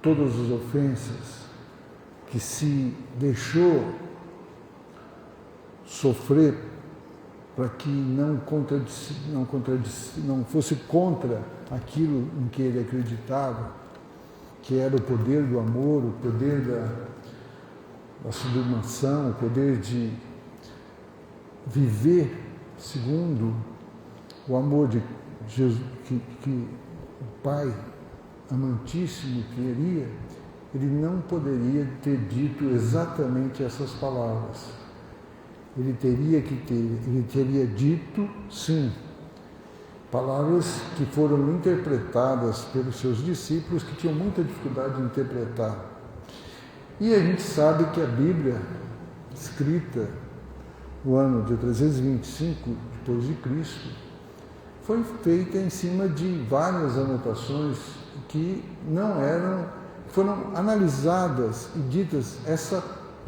todas as ofensas, que se deixou sofrer para que não fosse contra aquilo em que ele acreditava, que era o poder do amor, o poder da sublimação, o poder de viver segundo o amor de Jesus, que o Pai amantíssimo queria. Ele não poderia ter dito exatamente essas palavras. Ele teria dito, sim, palavras que foram interpretadas pelos seus discípulos, que tinham muita dificuldade de interpretar. E a gente sabe que a Bíblia, escrita no ano de 325 depois de Cristo, foi feita em cima de várias anotações que foram analisadas e ditas.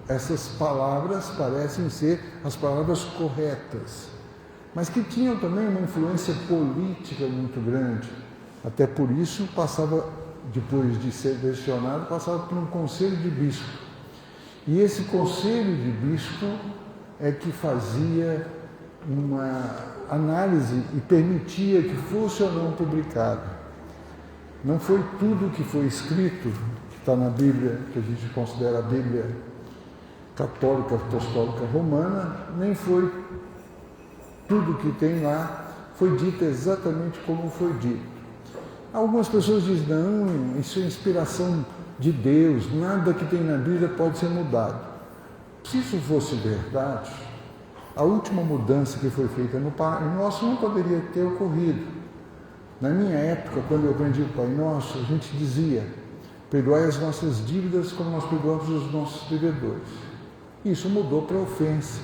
Essas palavras parecem ser as palavras corretas, mas que tinham também uma influência política muito grande. Até por isso depois de ser questionado, passava por um conselho de bispo. E esse conselho de bispo é que fazia uma análise e permitia que fosse ou não publicado. Não foi tudo que foi escrito, que está na Bíblia, que a gente considera a Bíblia católica, apostólica romana, nem foi tudo que tem lá, foi dito exatamente como foi dito. Algumas pessoas dizem, não, isso é inspiração de Deus, nada que tem na Bíblia pode ser mudado. Se isso fosse verdade, a última mudança que foi feita no Pai Nosso não poderia ter ocorrido. Na minha época, quando eu aprendi o Pai Nosso, a gente dizia, perdoai as nossas dívidas como nós perdoamos os nossos devedores. Isso mudou para ofensa.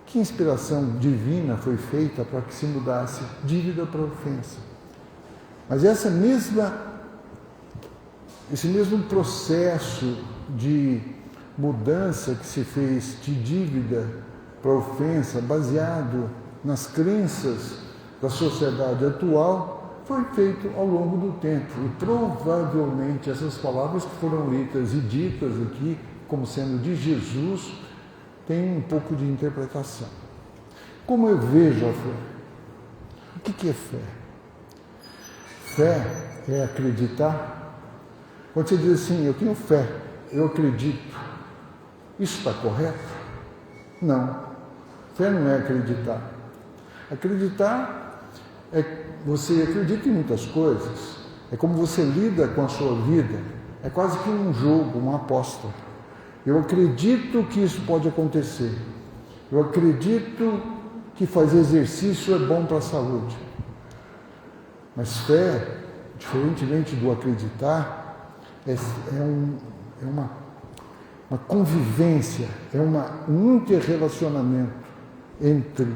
Que inspiração divina foi feita para que se mudasse dívida para ofensa? Mas esse mesmo processo de mudança que se fez de dívida para ofensa, baseado nas crenças da sociedade atual, foi feito ao longo do tempo. E provavelmente essas palavras que foram lidas e ditas aqui, como sendo de Jesus, têm um pouco de interpretação. Como eu vejo a fé? O que é fé? Fé é acreditar. Quando você diz assim, eu tenho fé, eu acredito, isso está correto? Não. Fé não é acreditar. Acreditar é você acredita em muitas coisas, é como você lida com a sua vida, é quase que um jogo, uma aposta. Eu acredito que isso pode acontecer, eu acredito que fazer exercício é bom para a saúde. Mas fé, diferentemente do acreditar, é uma convivência, é um interrelacionamento entre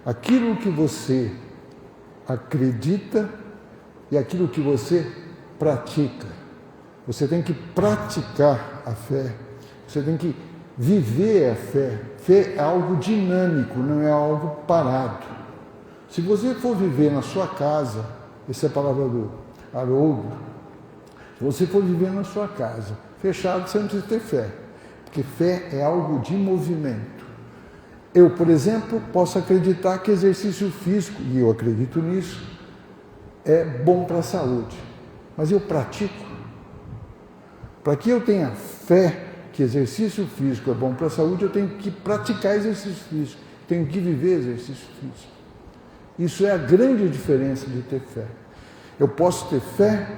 aquilo que você acredita e aquilo que você pratica. Você tem que praticar a fé, você tem que viver a fé. Fé é algo dinâmico, não é algo parado. Se você for viver na sua casa, essa é a palavra do Haroldo, se você for viver na sua casa, fechado, você não precisa ter fé, porque fé é algo de movimento. Eu, por exemplo, posso acreditar que exercício físico, e eu acredito nisso, é bom para a saúde, mas eu pratico. Para que eu tenha fé que exercício físico é bom para a saúde, eu tenho que praticar exercício físico, tenho que viver exercício físico. Isso é a grande diferença de ter fé. Eu posso ter fé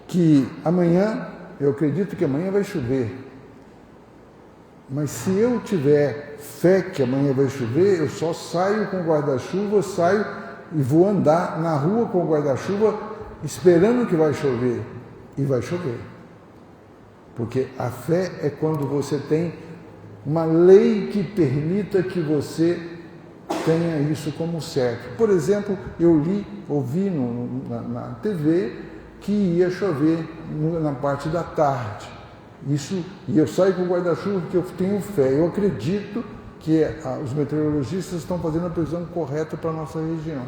que amanhã, eu acredito que amanhã vai chover. Mas se eu tiver fé que amanhã vai chover, eu só saio com o guarda-chuva, saio e vou andar na rua com o guarda-chuva esperando que vai chover. E vai chover. Porque a fé é quando você tem uma lei que permita que você tenha isso como certo. Por exemplo, eu ouvi na TV que ia chover na parte da tarde. E eu saio com o guarda-chuva porque eu tenho fé. Eu acredito que os meteorologistas estão fazendo a previsão correta para a nossa região.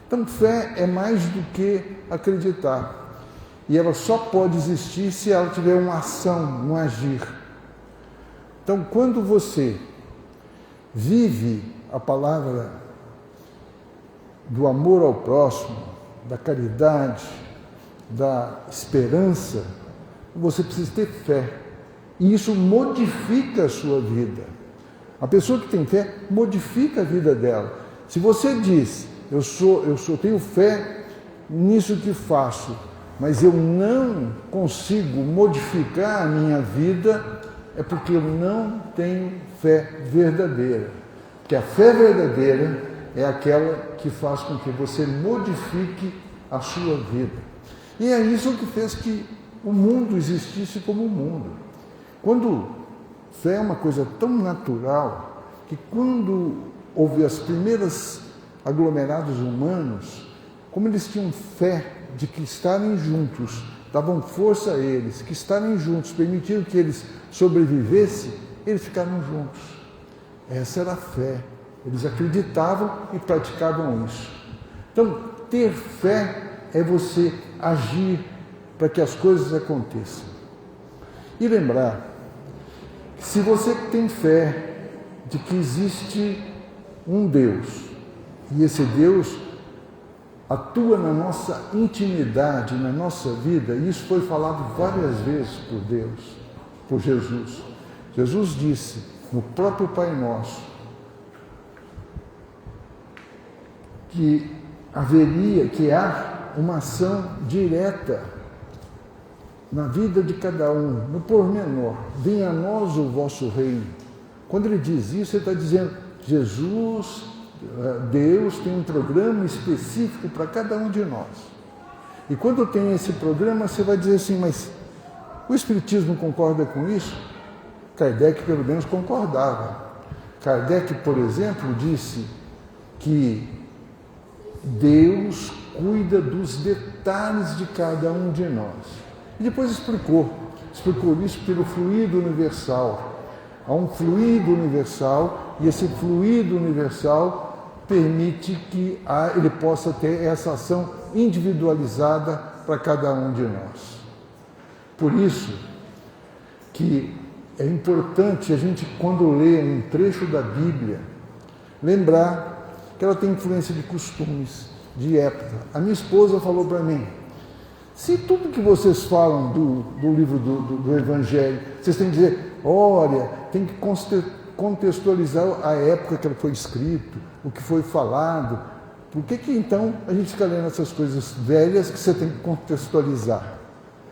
Então, fé é mais do que acreditar. E ela só pode existir se ela tiver uma ação, um agir. Então, quando você vive a palavra do amor ao próximo, da caridade, da esperança, você precisa ter fé. E isso modifica a sua vida. A pessoa que tem fé modifica a vida dela. Se você diz, eu tenho fé nisso que faço, mas eu não consigo modificar a minha vida, é porque eu não tenho fé verdadeira. Porque a fé verdadeira é aquela que faz com que você modifique a sua vida. E é isso que fez que o mundo existisse como o mundo. Quando fé é uma coisa tão natural, que quando houve os primeiros aglomerados humanos, como eles tinham fé de que estarem juntos, davam força a eles, que estarem juntos, permitiram que eles sobrevivessem, eles ficaram juntos. Essa era a fé. Eles acreditavam e praticavam isso. Então, ter fé é você agir para que as coisas aconteçam. E lembrar que se você tem fé de que existe um Deus, e esse Deus atua na nossa intimidade, na nossa vida, e isso foi falado várias vezes por Deus, por Jesus. Jesus disse no próprio Pai Nosso que há uma ação direta na vida de cada um, no pormenor. Venha a nós o vosso reino. Quando ele diz isso, ele está dizendo, Jesus, Deus tem um programa específico para cada um de nós. E quando tem esse programa, você vai dizer assim, mas o Espiritismo concorda com isso? Kardec, pelo menos, concordava. Kardec, por exemplo, disse que Deus cuida dos detalhes de cada um de nós. E depois explicou isso pelo fluido universal. Há um fluido universal e esse fluido universal permite que ele possa ter essa ação individualizada para cada um de nós. Por isso que é importante a gente, quando lê um trecho da Bíblia, lembrar que ela tem influência de costumes, de época. A minha esposa falou para mim, se tudo que vocês falam do livro do Evangelho, vocês têm que dizer, olha, tem que contextualizar a época que ele foi escrito, o que foi falado. Por que então a gente fica lendo essas coisas velhas que você tem que contextualizar?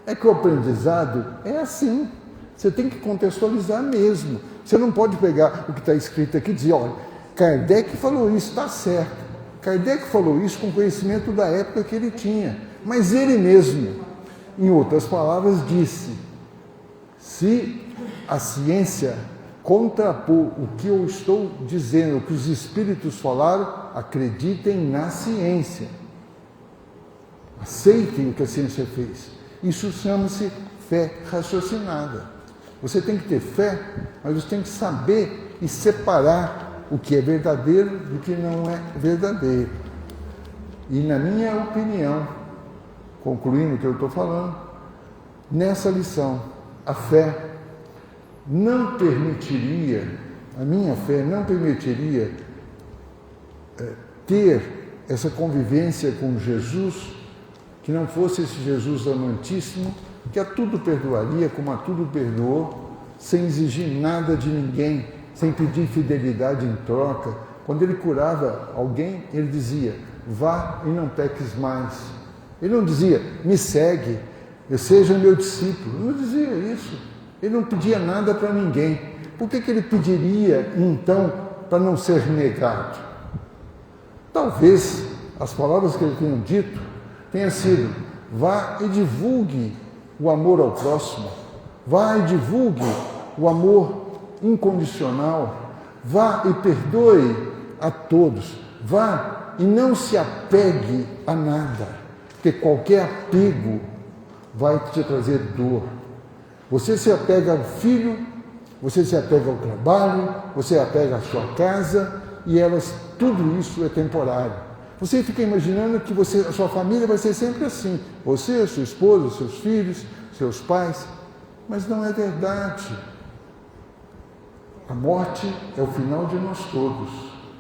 É que o aprendizado é assim, você tem que contextualizar mesmo. Você não pode pegar o que está escrito aqui e dizer, olha, Kardec falou isso, está certo. Kardec falou isso com conhecimento da época que ele tinha. Mas ele mesmo, em outras palavras, disse, se a ciência contrapor o que eu estou dizendo, o que os espíritos falaram, acreditem na ciência. Aceitem o que a ciência fez. Isso chama-se fé raciocinada. Você tem que ter fé, mas você tem que saber e separar o que é verdadeiro do que não é verdadeiro. E na minha opinião, concluindo o que eu estou falando, nessa lição, a fé não permitiria, a minha fé não permitiria ter essa convivência com Jesus, que não fosse esse Jesus amantíssimo, que a tudo perdoaria, como a tudo perdoou, sem exigir nada de ninguém, sem pedir fidelidade em troca. Quando ele curava alguém, ele dizia, vá e não peques mais. Ele não dizia, me segue, seja meu discípulo. Ele não dizia isso. Ele não pedia nada para ninguém. Por que ele pediria, então, para não ser negado? Talvez as palavras que ele tenha dito tenham sido, vá e divulgue o amor ao próximo, vá e divulgue o amor incondicional, vá e perdoe a todos, vá e não se apegue a nada, porque qualquer apego vai te trazer dor. Você se apega ao filho, você se apega ao trabalho, você apega à sua casa, e tudo isso é temporário. Você fica imaginando que a sua família vai ser sempre assim. Você, sua esposa, seus filhos, seus pais. Mas não é verdade. A morte é o final de nós todos.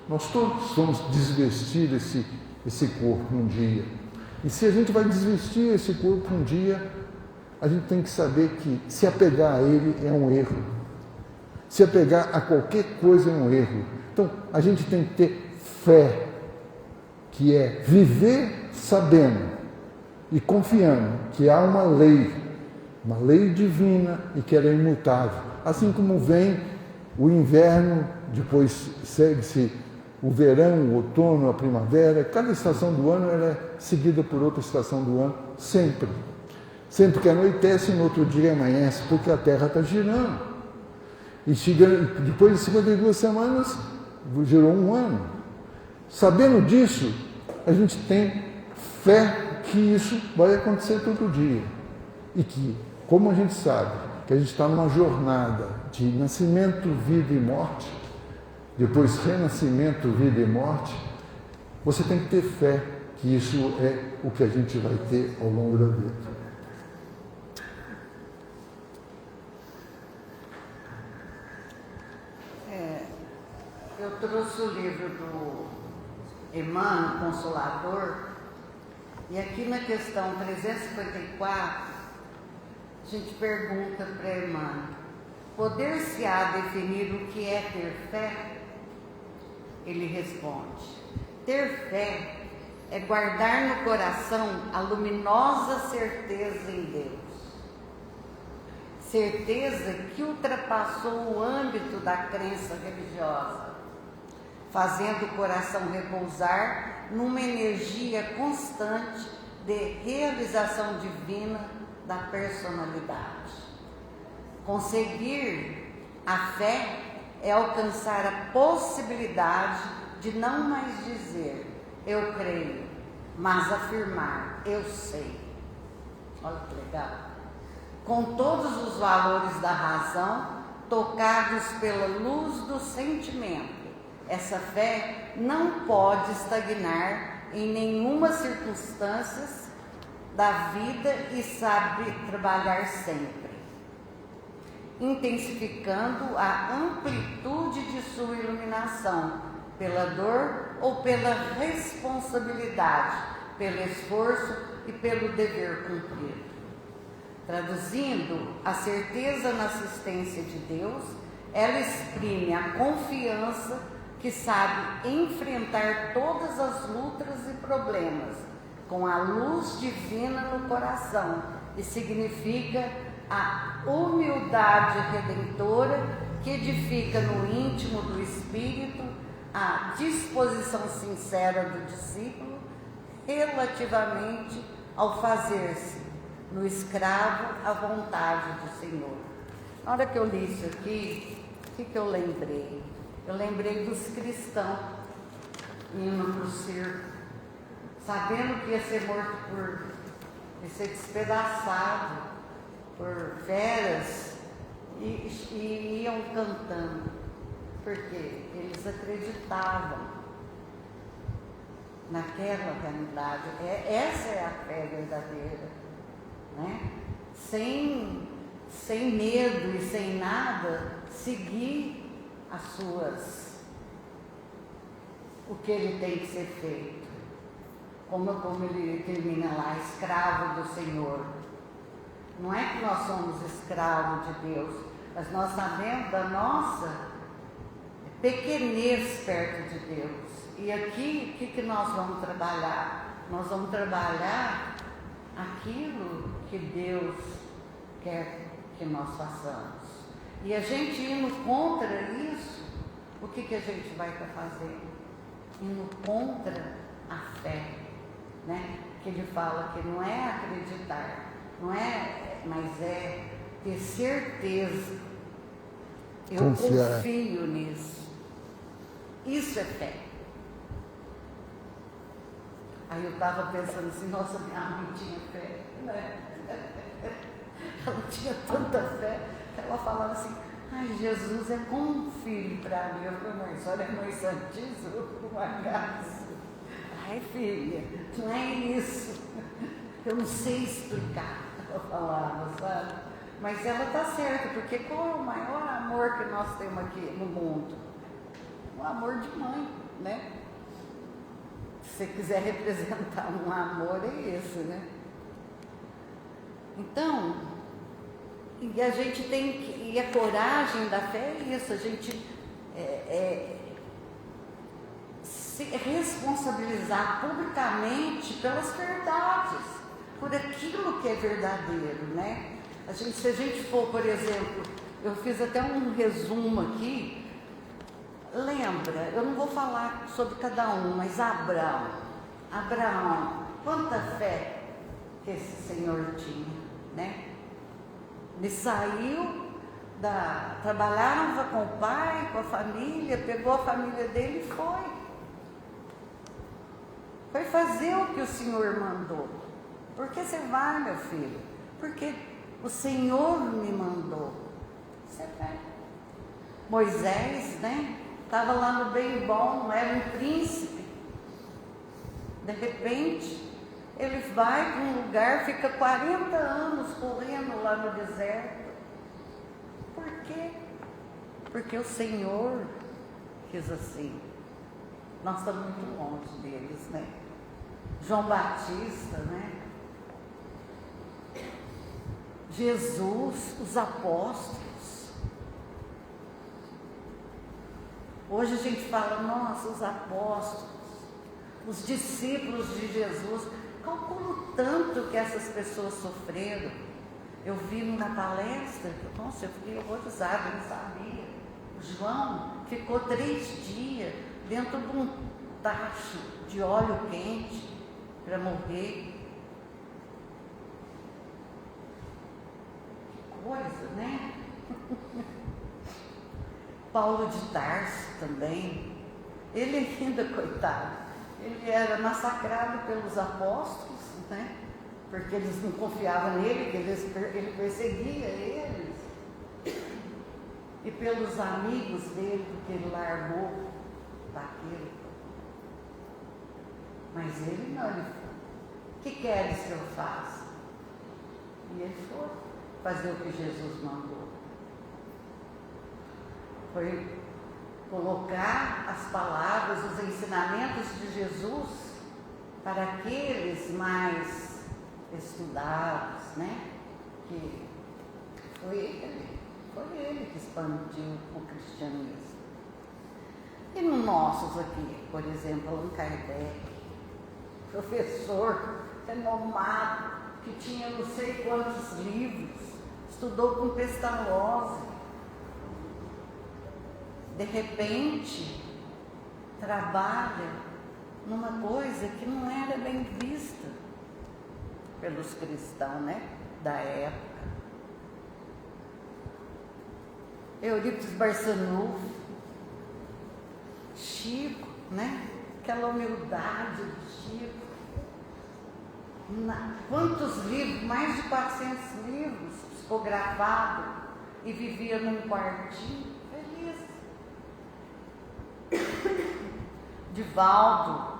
Nós todos vamos desvestir esse corpo um dia. E se a gente vai desvestir esse corpo um dia, a gente tem que saber que se apegar a ele é um erro. Se apegar a qualquer coisa é um erro. Então, a gente tem que ter fé, que é viver sabendo e confiando que há uma lei divina e que ela é imutável. Assim como vem o inverno, depois segue-se o verão, o outono, a primavera, cada estação do ano ela é seguida por outra estação do ano, sempre. Sempre que anoitece, no outro dia amanhece, porque a Terra está girando. E depois de 52 semanas, girou um ano. Sabendo disso, a gente tem fé que isso vai acontecer todo dia. E que, como a gente sabe, que a gente está numa jornada de nascimento, vida e morte, depois renascimento, vida e morte, você tem que ter fé que isso é o que a gente vai ter ao longo da vida. Eu trouxe o livro do Emmanuel, Consolador, e aqui na questão 354, a gente pergunta para Emmanuel: poder-se-á definir o que é ter fé? Ele responde: ter fé é guardar no coração a luminosa certeza em Deus. Certeza que ultrapassou o âmbito da crença religiosa, fazendo o coração repousar numa energia constante de realização divina da personalidade. Conseguir a fé é alcançar a possibilidade de não mais dizer eu creio, mas afirmar eu sei. Olha que legal. Com todos os valores da razão tocados pela luz do sentimento, essa fé não pode estagnar em nenhuma circunstância da vida e sabe trabalhar sempre, intensificando a amplitude de sua iluminação pela dor ou pela responsabilidade, pelo esforço e pelo dever cumprido. Traduzindo, a certeza na assistência de Deus, ela exprime a confiança que sabe enfrentar todas as lutas e problemas com a luz divina no coração e significa a humildade redentora que edifica no íntimo do espírito a disposição sincera do discípulo relativamente ao fazer-se no escravo à vontade do Senhor. Na hora que eu li isso aqui, o que eu lembrei? Eu lembrei dos cristãos indo para o circo, sabendo que ia ser morto ia ser despedaçado por feras, e iam cantando, porque eles acreditavam naquela realidade. Essa é a fé verdadeira, né? Sem medo e sem nada, seguir o que ele tem que ser feito. Como ele termina lá, escravo do Senhor. Não é que nós somos escravos de Deus, mas nós sabemos da nossa pequenez perto de Deus. E aqui, o que nós vamos trabalhar? Nós vamos trabalhar aquilo que Deus quer que nós façamos. E a gente indo contra isso, o que a gente vai estar fazendo? Indo contra a fé, né? Que ele fala que não é acreditar, não é, mas é ter certeza. Eu confio nisso. Isso é fé. Aí eu estava pensando assim, nossa, minha mãe tinha fé, né? Ela tinha tanta fé, ela falava assim, ai, Jesus é como um filho para mim. Eu falei, mãe, a senhora é mãe santíssima, uma graça. Ai, filha, não é isso. Eu não sei explicar, eu falava, sabe? Mas ela está certa, porque qual é o maior amor que nós temos aqui no mundo? O amor de mãe, né? Se você quiser representar um amor, é esse, né? Então, e a gente tem que, e a coragem da fé é isso, a gente se responsabilizar publicamente pelas verdades, por aquilo que é verdadeiro, né? Se a gente for, por exemplo, eu fiz até um resumo aqui, lembra, eu não vou falar sobre cada um, mas Abraão, quanta fé que esse senhor tinha, né? Ele saiu, trabalhava com o pai, com a família, pegou a família dele e foi. Foi fazer o que o Senhor mandou. Por que você vai, meu filho? Porque o Senhor me mandou. Você vai. Moisés, né? Estava lá no bem bom, era um príncipe. De repente, ele vai para um lugar, fica 40 anos correndo lá no deserto. Por quê? Porque o Senhor quis assim. Nós estamos muito longe deles, né? João Batista, né? Jesus, os apóstolos. Hoje a gente fala, nossa, os apóstolos, os discípulos de Jesus. Calculo tanto que essas pessoas sofreram. Eu vi numa palestra, nossa, eu fiquei horrorizada, eu não sabia. O João ficou 3 dias dentro de um tacho de óleo quente para morrer. Que coisa, né? Paulo de Tarso também. Ele ainda, coitado, ele era massacrado pelos apóstolos, né? Porque eles não confiavam nele, que ele perseguia eles. E pelos amigos dele, porque ele largou daquele. Mas ele não, ele foi. O que queres que eu faça? E ele foi fazer o que Jesus mandou. Foi colocar as palavras, os ensinamentos de Jesus para aqueles mais estudados, né? Que foi ele que expandiu o cristianismo. E nos nossos aqui, por exemplo, Allan Kardec, professor renomado, que tinha não sei quantos livros, estudou com Pestalozzi. De repente, trabalha numa coisa que não era bem vista pelos cristãos, né, da época. Eurípides Barçanufo, Chico, né, aquela humildade do Chico. Quantos livros, mais de 400 livros psicografados, e vivia num quartinho feliz. Divaldo,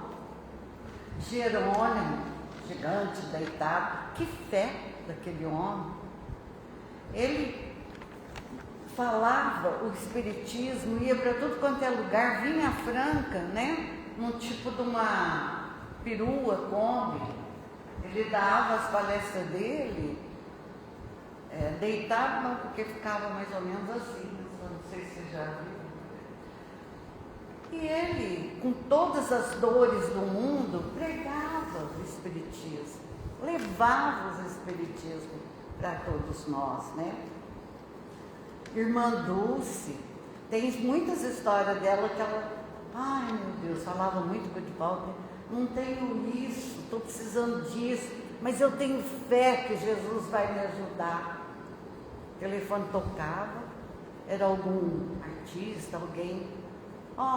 Jerônimo, gigante deitado, que fé daquele homem. Ele falava o espiritismo, ia para tudo quanto é lugar, vinha a Franca, né? Num tipo de uma perua Kombi. Ele dava as palestras dele, deitado não, porque ficava mais ou menos assim, não sei se você já viu. E ele, com todas as dores do mundo, pregava o espiritismo, levava o espiritismo para todos nós, né? Irmã Dulce, tem muitas histórias dela que ela, ai meu Deus, falava muito com o Divaldo, não tenho isso, estou precisando disso, mas eu tenho fé que Jesus vai me ajudar. O telefone tocava, era algum artista, alguém,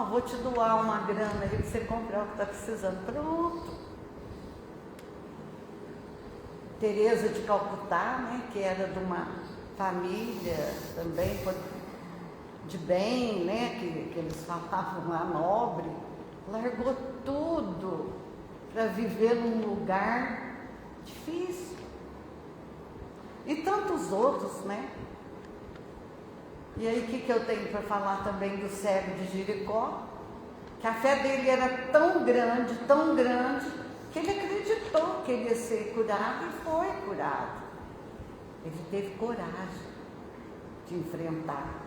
vou te doar uma grana aí para você comprar o que está precisando. Pronto. Teresa de Calcutá, né, que era de uma família também de bem, né, que eles falavam lá, nobre, largou tudo para viver num lugar difícil. E tantos outros, né? E aí o que eu tenho para falar também do cego de Jericó? Que a fé dele era tão grande, que ele acreditou que ele ia ser curado e foi curado. Ele teve coragem de enfrentar.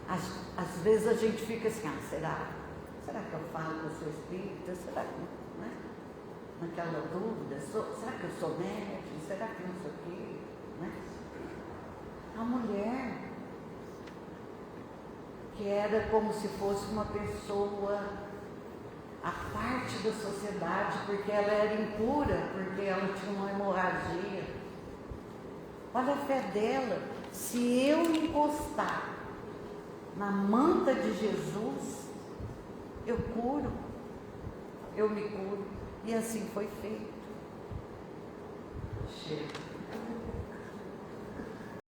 Às vezes a gente fica assim, será? Será que eu falo que eu sou espírita? Será que, né? Naquela dúvida, será que eu sou médium? Será que não sei o quê? Né? A mulher, que era como se fosse uma pessoa à parte da sociedade, porque ela era impura, porque ela tinha uma hemorragia. Olha a fé dela. Se eu encostar na manta de Jesus, eu curo, eu me curo. E assim foi feito. Chega.